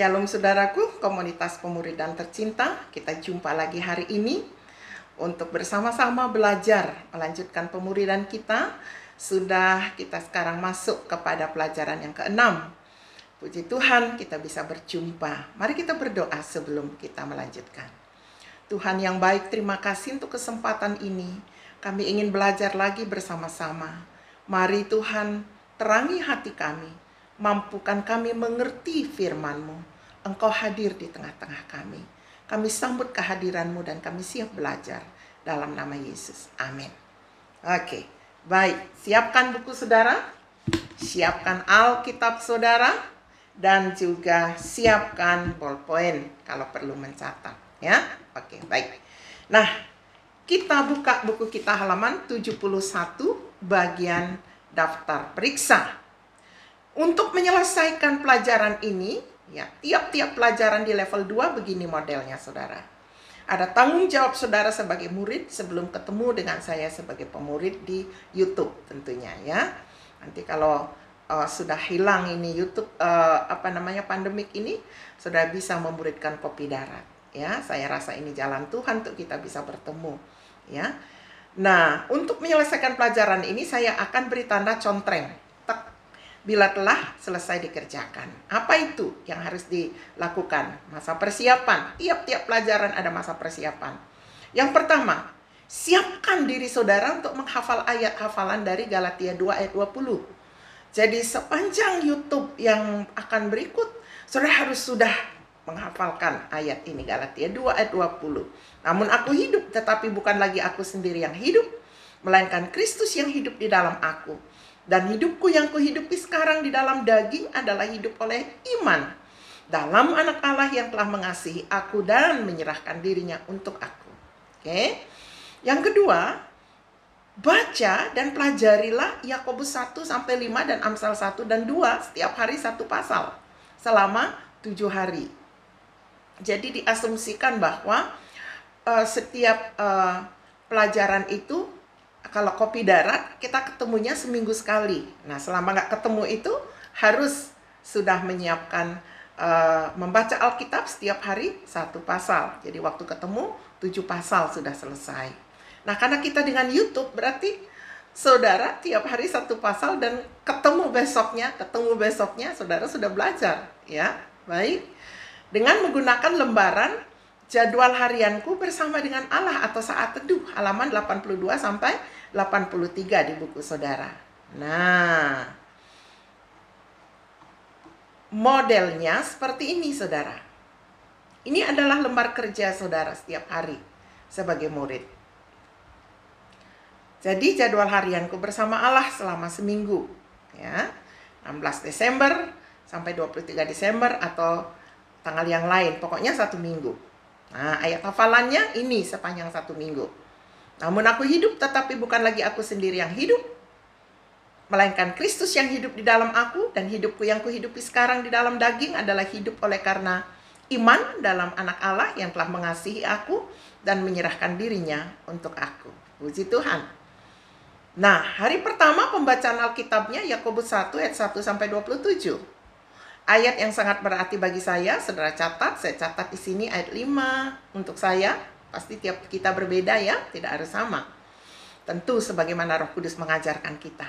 Shalom saudaraku, komunitas pemuridan tercinta. Kita jumpa lagi hari ini untuk bersama-sama belajar melanjutkan pemuridan kita. Sudah kita sekarang masuk kepada pelajaran yang ke-6. Puji Tuhan kita bisa berjumpa. Mari kita berdoa sebelum kita melanjutkan. Tuhan yang baik, terima kasih untuk kesempatan ini. Kami ingin belajar lagi bersama-sama. Mari Tuhan terangi hati kami. Mampukan kami mengerti firman-Mu. Engkau hadir di tengah-tengah kami. Kami sambut kehadiran-Mu dan kami siap belajar dalam nama Yesus. Amin. Oke, baik. Siapkan buku saudara. Siapkan Alkitab saudara. Dan juga siapkan ballpoint kalau perlu mencatat. Ya, oke, baik. Nah, kita buka buku kita halaman 71 bagian daftar periksa. Untuk menyelesaikan pelajaran ini, ya, tiap-tiap pelajaran di level 2 begini modelnya saudara. Ada tanggung jawab saudara sebagai murid sebelum ketemu dengan saya sebagai pemurid di YouTube tentunya ya. Nanti kalau sudah hilang ini YouTube pandemik ini, sudah bisa memuridkan kopi darat ya. Saya rasa ini jalan Tuhan untuk kita bisa bertemu ya. Nah, untuk menyelesaikan pelajaran ini saya akan beri tanda contreng bila telah selesai dikerjakan. Apa itu yang harus dilakukan? Masa persiapan. Tiap-tiap pelajaran ada masa persiapan. Yang pertama, siapkan diri saudara untuk menghafal ayat hafalan dari Galatia 2 ayat 20. Jadi sepanjang YouTube yang akan berikut, saudara harus sudah menghafalkan ayat ini, Galatia 2 ayat 20. Namun aku hidup, tetapi bukan lagi aku sendiri yang hidup, melainkan Kristus yang hidup di dalam aku. Dan hidupku yang kuhidupi sekarang di dalam daging adalah hidup oleh iman dalam anak Allah yang telah mengasihi aku dan menyerahkan dirinya untuk aku. Oke. Yang kedua, baca dan pelajarilah Yakobus 1 sampai 5 dan Amsal 1 dan 2 setiap hari satu pasal selama 7 hari. Jadi diasumsikan bahwa setiap pelajaran itu, kalau kopi darat, kita ketemunya seminggu sekali. Nah, selama nggak ketemu itu, harus sudah menyiapkan membaca Alkitab setiap hari satu pasal. Jadi waktu ketemu, 7 pasal sudah selesai. Nah, karena kita dengan YouTube, berarti saudara tiap hari satu pasal dan ketemu besoknya, saudara sudah belajar. Ya, baik. Dengan menggunakan lembaran jadwal harianku bersama dengan Allah atau saat teduh, halaman 82 sampai 83 di buku saudara. Nah, modelnya seperti ini saudara. Ini adalah lembar kerja saudara setiap hari sebagai murid. Jadi jadwal harianku bersama Allah selama seminggu. Ya, 16 Desember sampai 23 Desember atau tanggal yang lain. Pokoknya 1 minggu. Nah, ayat hafalannya ini sepanjang 1 minggu. Namun aku hidup, tetapi bukan lagi aku sendiri yang hidup, melainkan Kristus yang hidup di dalam aku, dan hidupku yang kuhidupi sekarang di dalam daging adalah hidup oleh karena iman dalam anak Allah yang telah mengasihi aku dan menyerahkan dirinya untuk aku. Puji Tuhan. Nah, hari pertama pembacaan Alkitabnya Yakobus 1 ayat 1 sampai 27. Ayat yang sangat berarti bagi saya, saudara catat, saya catat di sini ayat 5 untuk saya. Pasti tiap kita berbeda ya, tidak harus sama. Tentu sebagaimana Roh Kudus mengajarkan kita.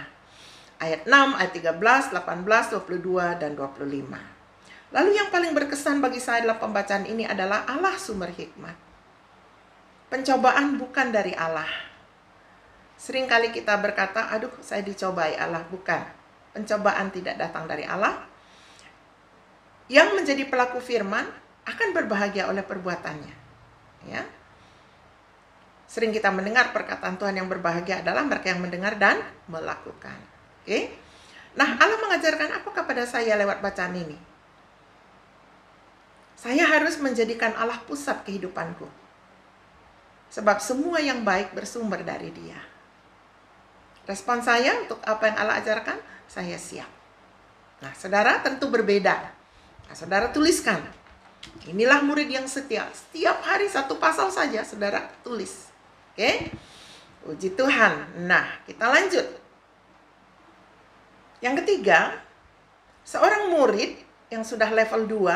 Ayat 6, ayat 13, 18, 22, dan 25. Lalu yang paling berkesan bagi saya dalam pembacaan ini adalah Allah sumber hikmat. Pencobaan bukan dari Allah. Seringkali kita berkata, aduh saya dicobai Allah, bukan. Pencobaan tidak datang dari Allah. Yang menjadi pelaku firman akan berbahagia oleh perbuatannya. Ya. Sering kita mendengar perkataan Tuhan yang berbahagia adalah mereka yang mendengar dan melakukan. Oke. Nah, Allah mengajarkan apa kepada saya lewat bacaan ini? Saya harus menjadikan Allah pusat kehidupanku. Sebab semua yang baik bersumber dari Dia. Respon saya untuk apa yang Allah ajarkan, saya siap. Nah, saudara tentu berbeda. Nah, saudara tuliskan. Inilah murid yang setia. Setiap hari satu pasal saja saudara tulis. Oke? Puji Tuhan. Nah, kita lanjut. Yang ketiga, seorang murid yang sudah level 2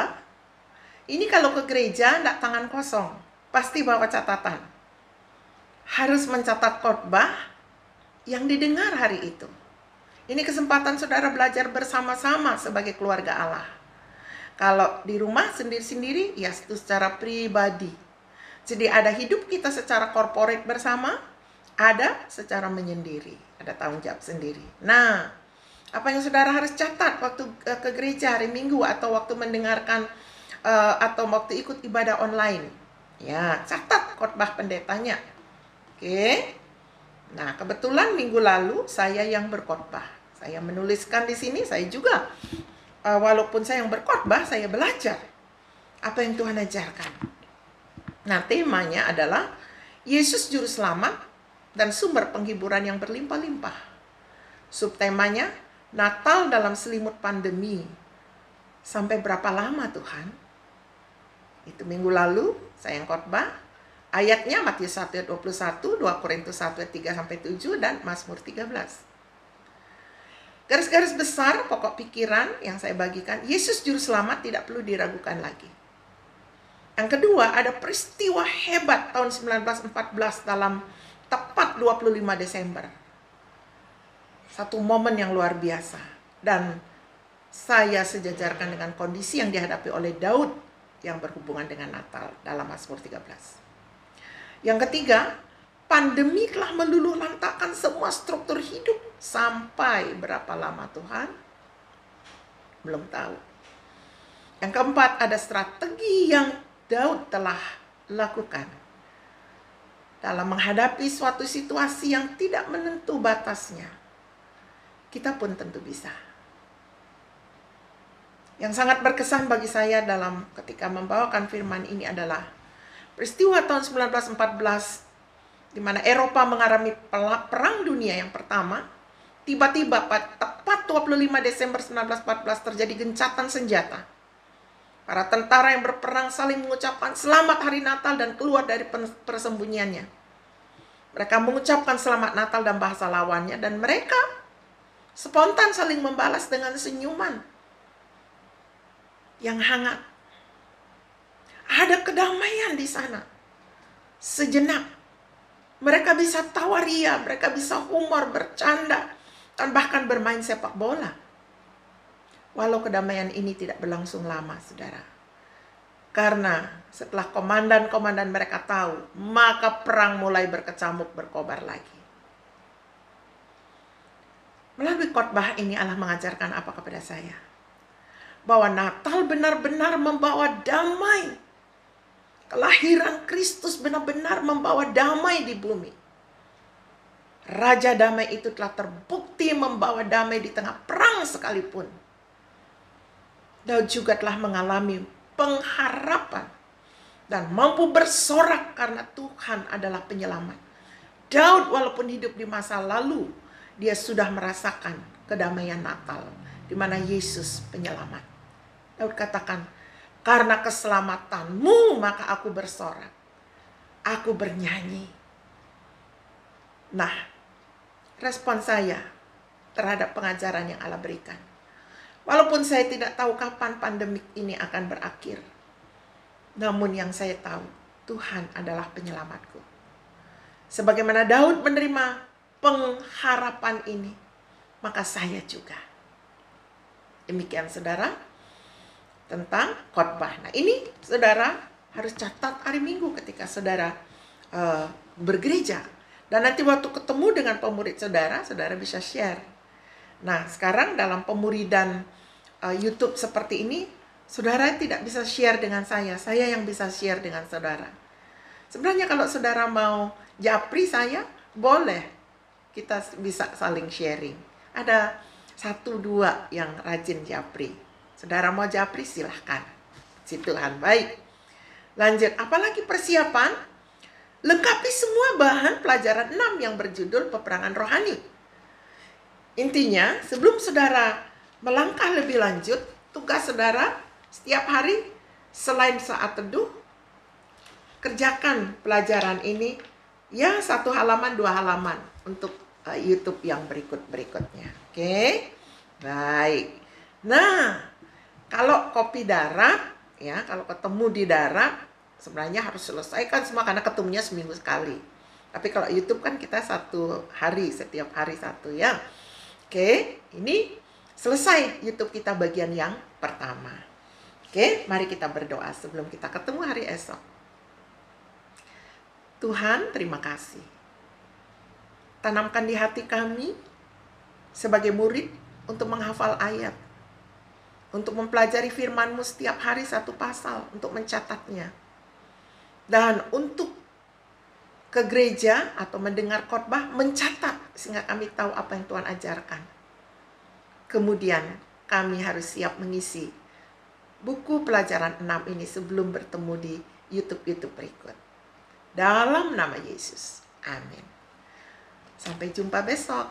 Ini kalau ke gereja enggak tangan kosong, pasti bawa catatan. Harus mencatat khotbah yang didengar hari itu. Ini kesempatan saudara belajar bersama-sama sebagai keluarga Allah. Kalau di rumah sendiri-sendiri, ya itu secara pribadi. Jadi ada hidup kita secara korporat bersama, ada secara menyendiri, ada tanggung jawab sendiri. Nah, apa yang saudara harus catat waktu ke gereja hari Minggu atau waktu mendengarkan atau waktu ikut ibadah online? Ya, catat khotbah pendetanya. Oke. Nah, kebetulan minggu lalu saya yang berkhotbah. Saya menuliskan di sini, saya juga walaupun saya yang berkhotbah, saya belajar apa yang Tuhan ajarkan. Nah, temanya adalah Yesus juru selamat dan sumber penghiburan yang berlimpah-limpah. Subtemanya Natal dalam selimut pandemi. Sampai berapa lama Tuhan? Itu minggu lalu saya yang khotbah. Ayatnya Matius 1 ayat 21, 2 Korintus 1 ayat 3 sampai 7 dan Mazmur 13. Garis-garis besar pokok pikiran yang saya bagikan, Yesus juru selamat tidak perlu diragukan lagi. Yang kedua, ada peristiwa hebat tahun 1914 dalam tepat 25 Desember. Satu momen yang luar biasa. Dan saya sejajarkan dengan kondisi yang dihadapi oleh Daud yang berhubungan dengan Natal dalam Mazmur 13. Yang ketiga, pandemi telah meluluh lantakkan semua struktur hidup. Sampai berapa lama Tuhan? Belum tahu. Yang keempat, ada strategi yang Daud telah lakukan dalam menghadapi suatu situasi yang tidak menentu batasnya. Kita pun tentu bisa. Yang sangat berkesan bagi saya dalam ketika membawakan firman ini adalah peristiwa tahun 1914 di mana Eropa mengalami perang dunia yang pertama. Tiba-tiba tepat 25 Desember 1914 terjadi gencatan senjata. Para tentara yang berperang saling mengucapkan selamat hari Natal dan keluar dari persembunyiannya. Mereka mengucapkan selamat Natal dan bahasa lawannya dan mereka spontan saling membalas dengan senyuman yang hangat. Ada kedamaian di sana. Sejenak. Mereka bisa tawaria, mereka bisa humor, bercanda, dan bahkan bermain sepak bola. Walau kedamaian ini tidak berlangsung lama, saudara. Karena setelah komandan-komandan mereka tahu, maka perang mulai berkecamuk, berkobar lagi. Melalui khotbah ini Allah mengajarkan apa kepada saya? Bahwa Natal benar-benar membawa damai. Kelahiran Kristus benar-benar membawa damai di bumi. Raja damai itu telah terbukti membawa damai di tengah perang sekalipun. Daud juga telah mengalami pengharapan dan mampu bersorak karena Tuhan adalah penyelamat. Daud walaupun hidup di masa lalu, dia sudah merasakan kedamaian Natal, di mana Yesus penyelamat. Daud katakan, karena keselamatanmu maka aku bersorak, aku bernyanyi. Nah, respon saya terhadap pengajaran yang Allah berikan. Walaupun saya tidak tahu kapan pandemik ini akan berakhir. Namun yang saya tahu, Tuhan adalah penyelamatku. Sebagaimana Daud menerima pengharapan ini, maka saya juga. Demikian saudara, tentang khotbah. Nah ini saudara harus catat hari Minggu ketika saudara bergereja. Dan nanti waktu ketemu dengan pemurid saudara, saudara bisa share. Nah, sekarang dalam pemuridan YouTube seperti ini, saudara tidak bisa share dengan saya yang bisa share dengan saudara. Sebenarnya kalau saudara mau japri saya, boleh. Kita bisa saling sharing. Ada 1-2 yang rajin japri. Saudara mau japri, silahkan. Si Tuhan baik. Lanjut, apalagi persiapan? Lengkapi semua bahan pelajaran 6 yang berjudul peperangan rohani. Intinya, sebelum saudara melangkah lebih lanjut, tugas saudara setiap hari selain saat teduh, kerjakan pelajaran ini ya 1 halaman, 2 halaman untuk YouTube yang berikutnya. Oke? Baik. Nah, kalau kopi darat Ya, kalau ketemu di darat sebenarnya harus selesaikan semua karena ketemunya seminggu sekali. Tapi kalau YouTube kan kita satu hari, setiap hari satu ya. Oke, ini selesai YouTube kita bagian yang pertama. Oke, mari kita berdoa sebelum kita ketemu hari esok. Tuhan, terima kasih. Tanamkan di hati kami sebagai murid untuk menghafal ayat, untuk mempelajari firman-Mu setiap hari satu pasal, untuk mencatatnya. Dan untuk ke gereja atau mendengar khotbah, mencatat sehingga kami tahu apa yang Tuhan ajarkan. Kemudian kami harus siap mengisi buku pelajaran 6 ini sebelum bertemu di YouTube berikut. Dalam nama Yesus. Amin. Sampai jumpa besok.